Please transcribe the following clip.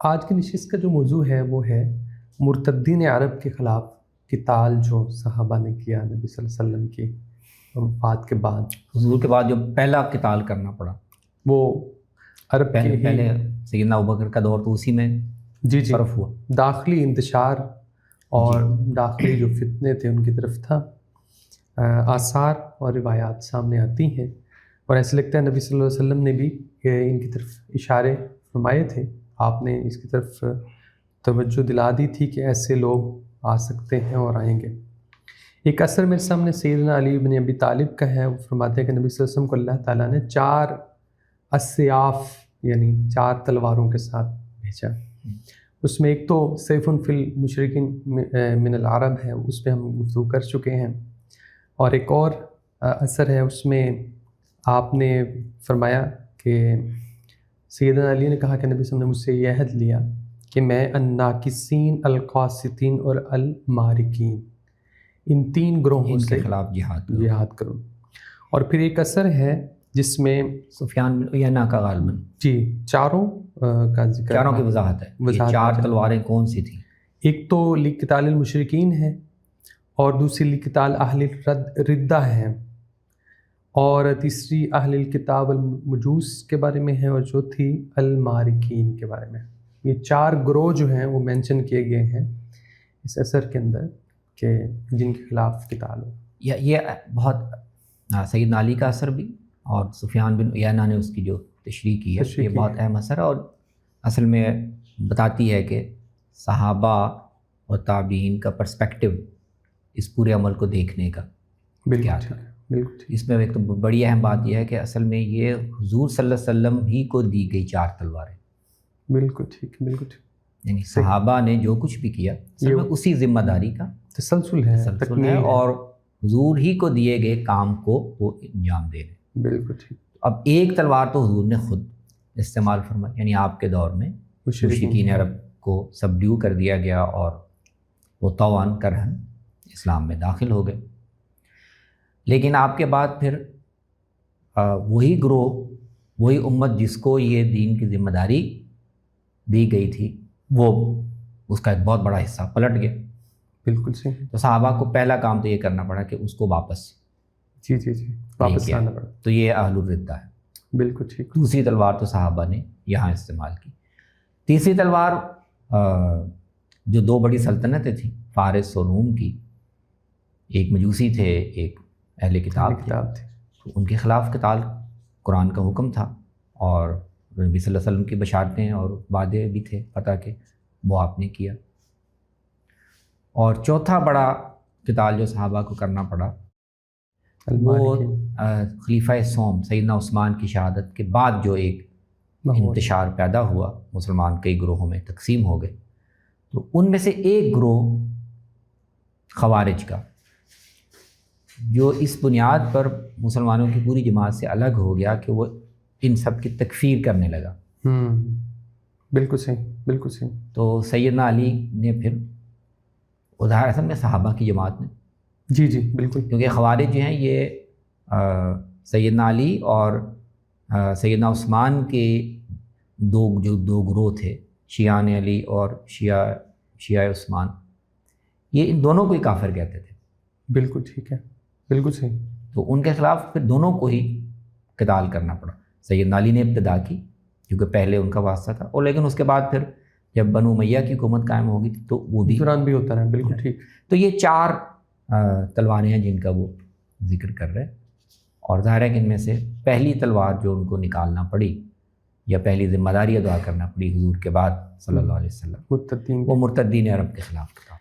آج کی نشست کا جو موضوع ہے وہ ہے مرتدین عرب کے خلاف قتال جو صحابہ نے کیا نبی صلی اللہ علیہ وسلم کی وفات کے بعد، حضور کے بعد جو پہلا قتال کرنا پڑا وہ عرب پہلے سیدنا ابوبکر کا دور تو اسی میں جی صرف ہوا، داخلی انتشار اور داخلی جو فتنے تھے ان کی طرف تھا۔ آثار اور روایات سامنے آتی ہیں اور ایسے لگتا ہے نبی صلی اللہ علیہ وسلم نے بھی ان کی طرف اشارے فرمائے تھے، آپ نے اس کی طرف توجہ دلا دی تھی کہ ایسے لوگ آ سکتے ہیں اور آئیں گے۔ ایک اثر میرے سامنے سیدنا علی بن ابی طالب کا ہے، وہ فرماتے ہیں کہ نبی صلی اللہ علیہ وسلم کو اللہ تعالیٰ نے 4 اسیاف یعنی 4 تلواروں کے ساتھ بھیجا۔ اس میں ایک تو سیف فی المشرکین من العرب ہے، اس پہ ہم گفتگو کر چکے ہیں، اور ایک اور اثر ہے اس میں آپ نے فرمایا کہ سیدنا علی نے کہا کہ نبی صلی اللہ علیہ وسلم نے مجھ سے یہ عہد لیا کہ میں الناکسین القاسطین اور المارکین ان 3 گروہوں کے سے خلاف جہاد کروں۔ اور پھر ایک اثر ہے جس میں سفیان بن عیینہ کا غالباً چاروں کا ذکر، چاروں کی وضاحت ہے، یہ 4 تلواریں کون سی تھیں؟ ایک تو لقتال المشرکین ہے، اور دوسری لقتال اہل ردہ ہے، اور تیسری اہل الکتاب المجوس کے بارے میں ہے، اور چوتھی المارکین کے بارے میں۔ یہ 4 گروہ جو ہیں وہ مینشن کیے گئے ہیں اس اثر کے اندر کہ جن کے خلاف قتال ہو۔ یہ بہت سیدنا علی کا اثر بھی، اور سفیان بن عیینہ نے اس کی جو تشریح کی ہے یہ بہت اہم اثر ہے، اور اصل میں بتاتی ہے کہ صحابہ اور تابعین کا پرسپیکٹو اس پورے عمل کو دیکھنے کا کیا تھا۔ اس میں ایک تو بڑی اہم بات یہ ہے کہ اصل میں یہ حضور صلی اللہ علیہ وسلم ہی کو دی گئی 4 تلواریں، بالکل ٹھیک، بالکل ٹھیک، یعنی صحابہ نے جو کچھ بھی کیا اصل میں اسی ذمہ داری کا تسلسل ہے اور حضور ہی کو دیے گئے کام کو وہ انجام دے رہے۔ بالکل ٹھیک۔ اب ایک تلوار تو حضور نے خود استعمال فرمائی، یعنی آپ کے دور میں مشرکین عرب کو سبڈیو کر دیا گیا اور وہ طوعاً کرہن اسلام میں داخل ہو گئے، لیکن آپ کے بعد پھر وہی گروہ، وہی امت جس کو یہ دین کی ذمہ داری دی گئی تھی، وہ اس کا ایک بہت بڑا حصہ پلٹ گیا۔ بالکل صحیح۔ تو صحابہ کو پہلا کام تو یہ کرنا پڑا کہ اس کو واپس واپس آنا پڑا، تو یہ اہل الردہ ہے۔ بالکل ٹھیک۔ دوسری تلوار تو صحابہ نے یہاں استعمال کی۔ تیسری تلوار جو 2 بڑی سلطنتیں تھیں فارس اور روم کی، ایک مجوسی تھے، ایک اہل کتاب تھے، تو ان کے خلاف قتال قرآن کا حکم تھا، اور نبی صلی اللہ علیہ وسلم کی بشارتیں اور وعدے بھی تھے پتہ کہ وہ آپ نے کیا۔ اور چوتھا بڑا قتال جو صحابہ کو کرنا پڑا وہ خلیفہ سوم سیدنا عثمان کی شہادت کے بعد جو ایک انتشار پیدا ہوا، مسلمان کئی گروہوں میں تقسیم ہو گئے، تو ان میں سے ایک گروہ خوارج کا، جو اس بنیاد پر مسلمانوں کی پوری جماعت سے الگ ہو گیا کہ وہ ان سب کی تکفیر کرنے لگا۔ بالکل صحیح، بالکل صحیح۔ تو سیدنا علی نے پھر ادھار اصل میں صحابہ کی جماعت نے، جی بالکل، کیونکہ خوارج جو ہیں یہ سیدنا علی اور سیدنا عثمان کے دو گروہ تھے، شیعان علی اور شیعہ عثمان، یہ ان دونوں کو ہی کافر کہتے تھے۔ بالکل ٹھیک ہے، بالکل صحیح۔ تو ان کے خلاف پھر دونوں کو ہی قتال کرنا پڑا۔ سیدنا علی نے ابتدا کی کیونکہ پہلے ان کا واسطہ تھا، اور لیکن اس کے بعد پھر جب بنو امیہ کی حکومت قائم ہوگی تو وہ بھی دوران بھی ہوتا رہا۔ بالکل ٹھیک۔ تو یہ 4 تلواریں ہیں جن کا وہ ذکر کر رہے، اور ظاہر ہے کہ ان میں سے پہلی تلوار جو ان کو نکالنا پڑی یا پہلی ذمہ داری ادا کرنا پڑی حضور کے بعد صلی اللہ علیہ وسلم، وہ مرتدین عرب کے خلاف تھا۔